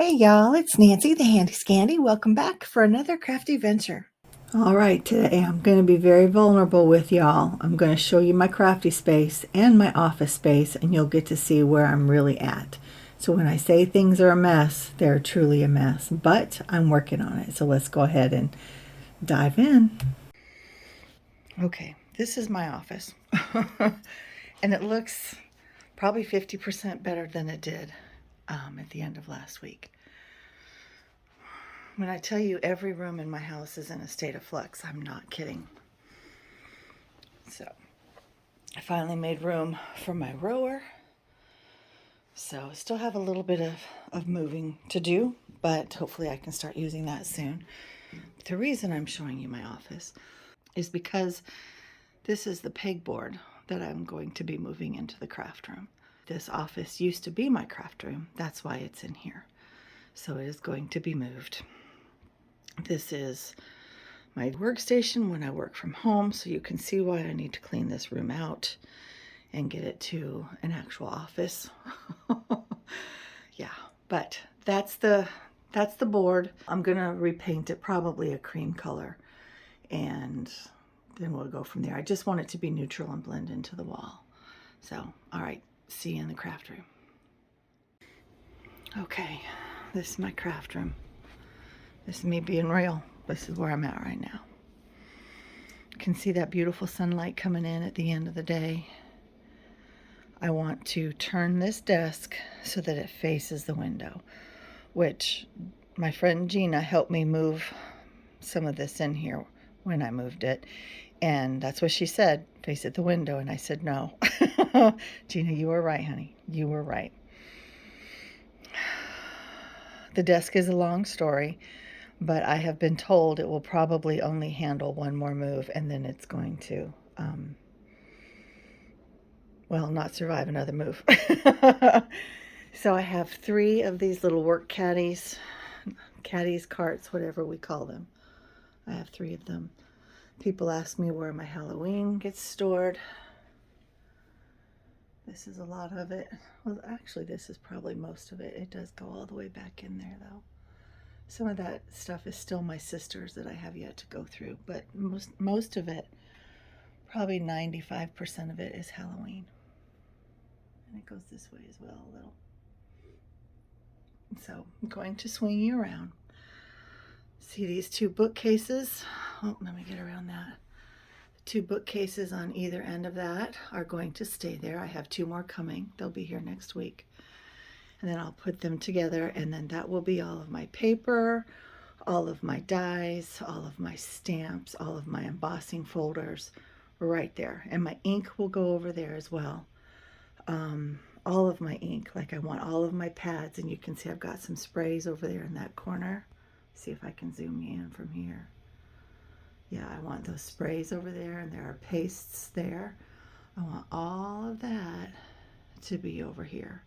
Hey y'all, it's Nancy the Handy Scandy. Welcome back for another crafty venture. All right, today I'm going to be very vulnerable with y'all. I'm going to show you my crafty space and my office space, and you'll get to see where I'm really at. So when I say things are a mess, they're truly a mess, but I'm working on it. So let's go ahead and dive in. Okay, this is my office. And it looks probably 50% better than it did at the end of last week. When I tell you every room in my house is in a state of flux, I'm not kidding. So I finally made room for my rower. So I still have a little bit of moving to do, but hopefully I can start using that soon. But the reason I'm showing you my office is because this is the pegboard that I'm going to be moving into the craft room. This office used to be my craft room. That's why it's in here. So it is going to be moved. This is my workstation when I work from home, so you can see why I need to clean this room out and get it to an actual office. Yeah, but that's the board. I'm gonna repaint it probably a cream color, and then we'll go from there. I just want it to be neutral and blend into the wall. So, all right, see you in the craft room. Okay, this is my craft room. This is me being real. This is where I'm at right now. You can see that beautiful sunlight coming in at the end of the day. I want to turn this desk so that it faces the window, which my friend Gina helped me move some of this in here when I moved it. And that's what she said, face at the window. And I said, no. Gina, you were right, honey. You were right. The desk is a long story, but I have been told it will probably only handle one more move, and then it's going to, well, not survive another move. So I have 3 of these little work caddies, carts, whatever we call them. I have 3 of them. People ask me where my Halloween gets stored. This is a lot of it. Well, actually, this is probably most of it. It does go all the way back in there, though. Some of that stuff is still my sister's that I have yet to go through, but most of it, probably 95% of it, is Halloween. And it goes this way as well a little. So I'm going to swing you around. See these 2 bookcases? Oh, let me get around that. The 2 bookcases on either end of that are going to stay there. I have 2 more coming. They'll be here next week. And then I'll put them together, and then that will be all of my paper, all of my dies, all of my stamps, all of my embossing folders right there. And my ink will go over there as well. All of my ink, like I want all of my pads, and you can see I've got some sprays over there in that corner. See if I can zoom you in from here. Yeah, I want those sprays over there, and there are pastes there. I want all of that to be over here.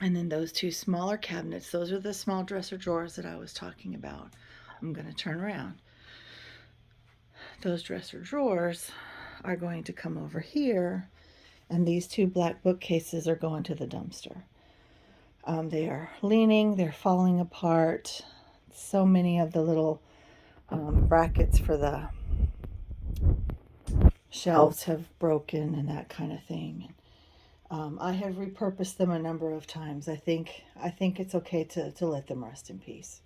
And then those 2 smaller cabinets, those are the small dresser drawers that I was talking about. I'm going to turn around. Those dresser drawers are going to come over here, and these 2 black bookcases are going to the dumpster. They are leaning, they're falling apart. So many of the little brackets for the shelves have broken and that kind of thing. I have repurposed them a number of times. I think it's okay to let them rest in peace.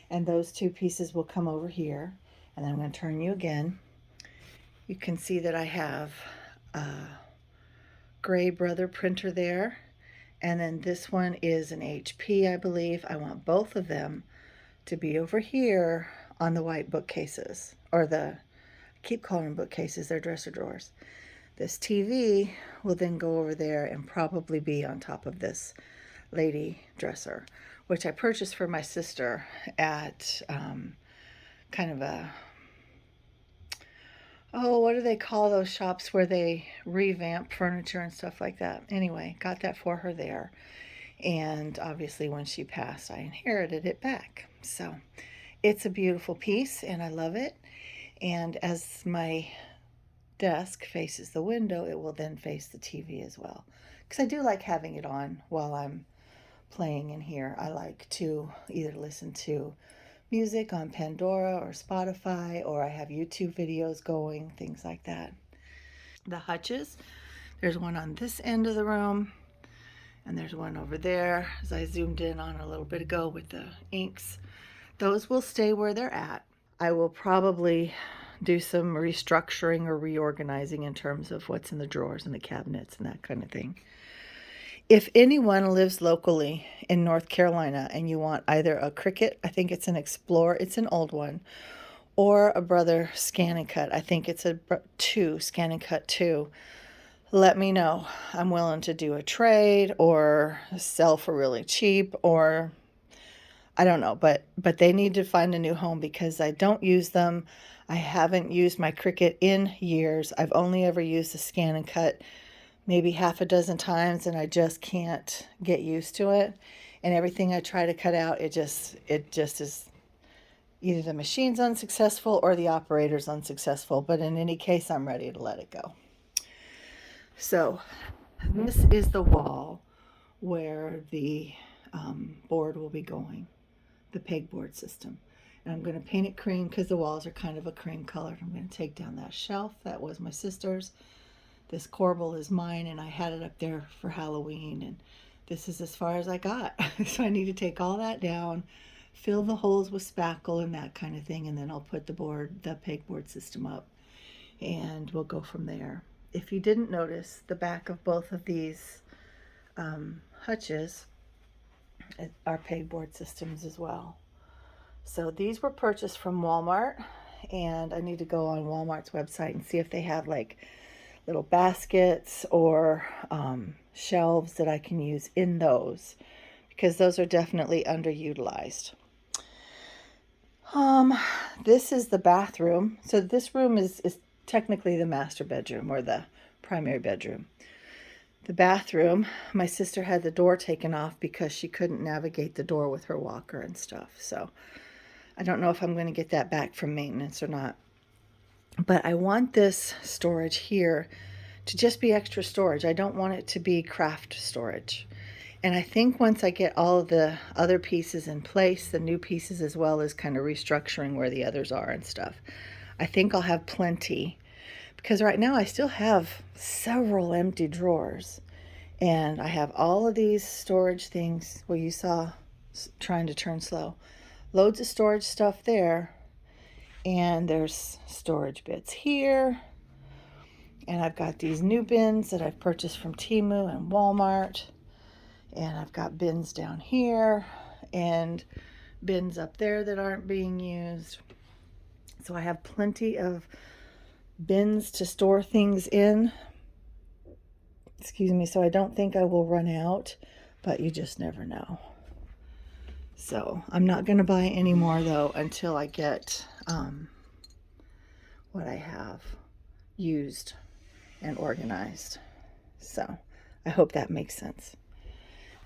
And those 2 pieces will come over here, and then I'm going to turn you again. You can see that I have a Gray Brother printer there, and then this one is an HP, I believe. I want both of them to be over here on the white bookcases, or I keep calling them bookcases, they're dresser drawers. This TV will then go over there and probably be on top of this lady dresser, which I purchased for my sister at kind of a, oh, what do they call those shops where they revamp furniture and stuff like that? Anyway, got that for her there. And obviously when she passed, I inherited it back. So it's a beautiful piece, and I love it. And as my desk faces the window, it will then face the TV as well, because I do like having it on while I'm playing in here. I like to either listen to music on Pandora or Spotify, or I have YouTube videos going, things like that. The hutches, there's one on this end of the room, and there's one over there, as I zoomed in on a little bit ago with the inks. Those will stay where they're at. I will probably do some restructuring or reorganizing in terms of what's in the drawers and the cabinets and that kind of thing. If anyone lives locally in North Carolina and you want either a Cricut, I think it's an Explorer, it's an old one, or a Brother Scan and Cut, I think it's a 2, Scan and Cut 2, let me know. I'm willing to do a trade or sell for really cheap, or I don't know, but they need to find a new home because I don't use them. I haven't used my Cricut in years. I've only ever used the Scan and Cut maybe half a dozen times, and I just can't get used to it. And everything I try to cut out, it just is either the machine's unsuccessful or the operator's unsuccessful. But in any case, I'm ready to let it go. So this is the wall where the board will be going, the pegboard system. And I'm going to paint it cream because the walls are kind of a cream color. I'm going to take down that shelf. That was my sister's. This corbel is mine, and I had it up there for Halloween, and this is as far as I got. So I need to take all that down, fill the holes with spackle and that kind of thing, and then I'll put the pegboard system up, and we'll go from there. If you didn't notice, the back of both of these hutches are pegboard systems as well. So these were purchased from Walmart, and I need to go on Walmart's website and see if they have like little baskets or shelves that I can use in those, because those are definitely underutilized. This is the bathroom. So this room is technically the master bedroom or the primary bedroom. The bathroom, my sister had the door taken off because she couldn't navigate the door with her walker and stuff. So I don't know if I'm going to get that back from maintenance or not. But I want this storage here to just be extra storage. I don't want it to be craft storage. And I think once I get all of the other pieces in place, the new pieces as well as kind of restructuring where the others are and stuff, I think I'll have plenty. Because right now I still have several empty drawers. And I have all of these storage things where you saw trying to turn slow. Loads of storage stuff there. And there's storage bits here. And I've got these new bins that I've purchased from Temu and Walmart. And I've got bins down here and bins up there that aren't being used. So I have plenty of bins to store things in. Excuse me, so I don't think I will run out, but you just never know. So I'm not going to buy any more though until I get what I have used and organized. So I hope that makes sense.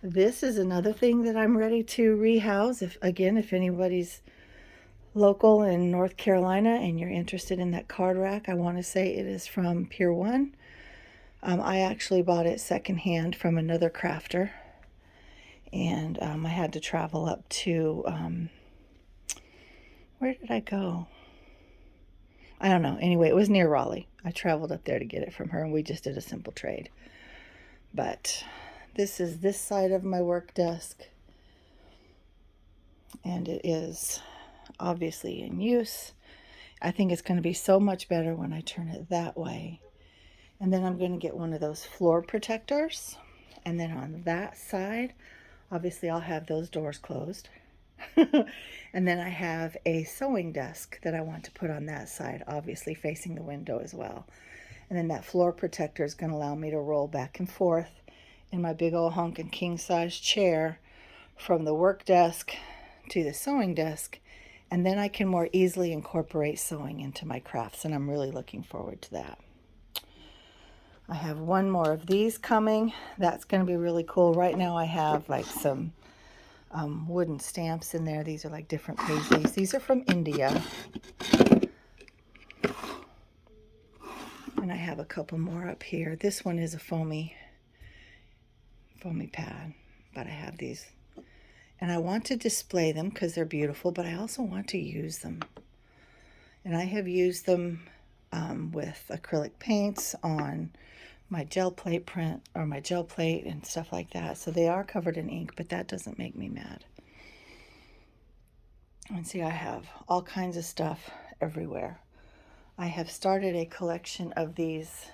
This is another thing that I'm ready to rehouse. If anybody's local in North Carolina and you're interested in that card rack, I want to say it is from Pier 1. I actually bought it secondhand from another crafter. And I had to travel up to, where did I go? I don't know. Anyway, it was near Raleigh. I traveled up there to get it from her, and we just did a simple trade. But this is this side of my work desk, and it is obviously in use. I think it's going to be so much better when I turn it that way. And then I'm going to get one of those floor protectors, and then on that side, obviously I'll have those doors closed. And then I have a sewing desk that I want to put on that side, obviously facing the window as well. And then that floor protector is going to allow me to roll back and forth in my big old honking king size chair from the work desk to the sewing desk. And then I can more easily incorporate sewing into my crafts, and I'm really looking forward to that. I have one more of these coming. That's going to be really cool. Right now I have like some wooden stamps in there. These are like different pages. These are from India. And I have a couple more up here. This one is a foamy pad, but I have these And I want to display them because they're beautiful, but I also want to use them. And I have used them with acrylic paints on my gel plate print or my gel plate and stuff like that. So they are covered in ink, but that doesn't make me mad. And see, I have all kinds of stuff everywhere. I have started a collection of these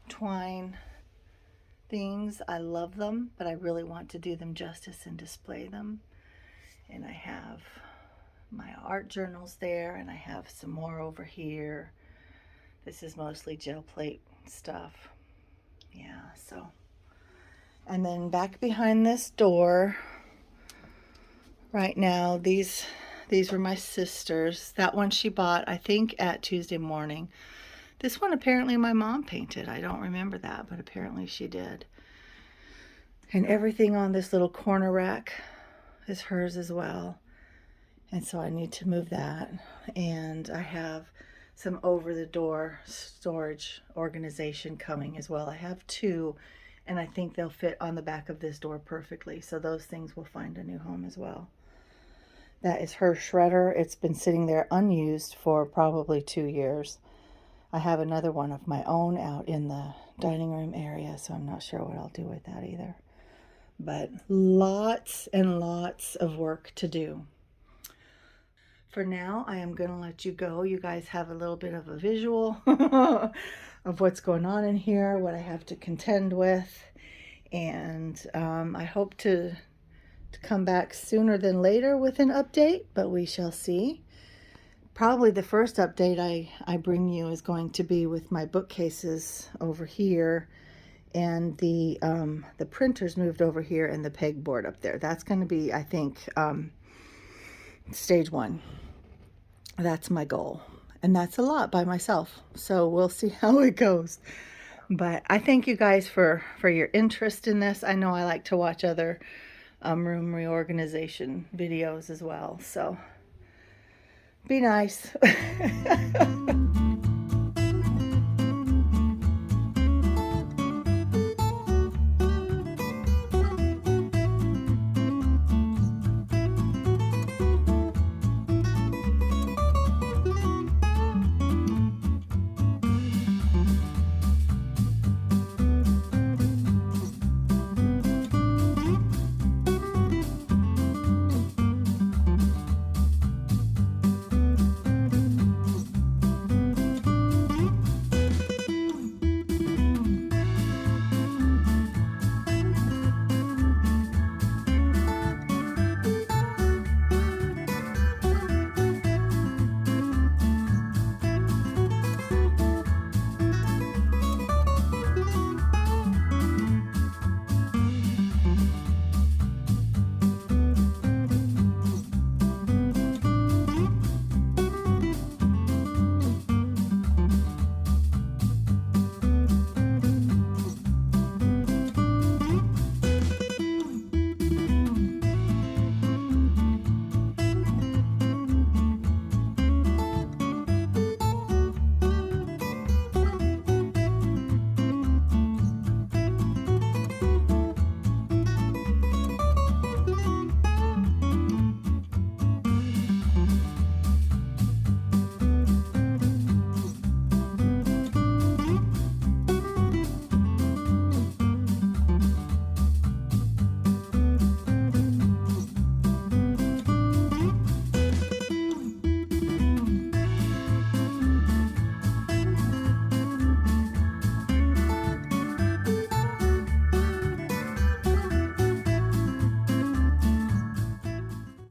twine things. I love them, but I really want to do them justice and display them. And I have my art journals there, and I have some more over here. This is mostly gel plate stuff. Yeah, so. And then back behind this door, right now, these were my sister's. That one she bought, I think, at Tuesday Morning. This one apparently my mom painted. I don't remember that, but apparently she did. And everything on this little corner rack is hers as well. And so I need to move that. And I have some over-the-door storage organization coming as well. I have two, and I think they'll fit on the back of this door perfectly. So those things will find a new home as well. That is her shredder. It's been sitting there unused for probably 2 years. I have another one of my own out in the dining room area, so I'm not sure what I'll do with that either. But lots and lots of work to do. For now, I am going to let you go. You guys have a little bit of a visual of what's going on in here, what I have to contend with. And I hope to come back sooner than later with an update, but we shall see. Probably the first update I bring you is going to be with my bookcases over here, and the printers moved over here, and the pegboard up there. That's going to be, I think, stage 1. That's my goal, and that's a lot by myself, so we'll see how it goes. But I thank you guys for your interest in this. I know I like to watch other room reorganization videos as well, so be nice.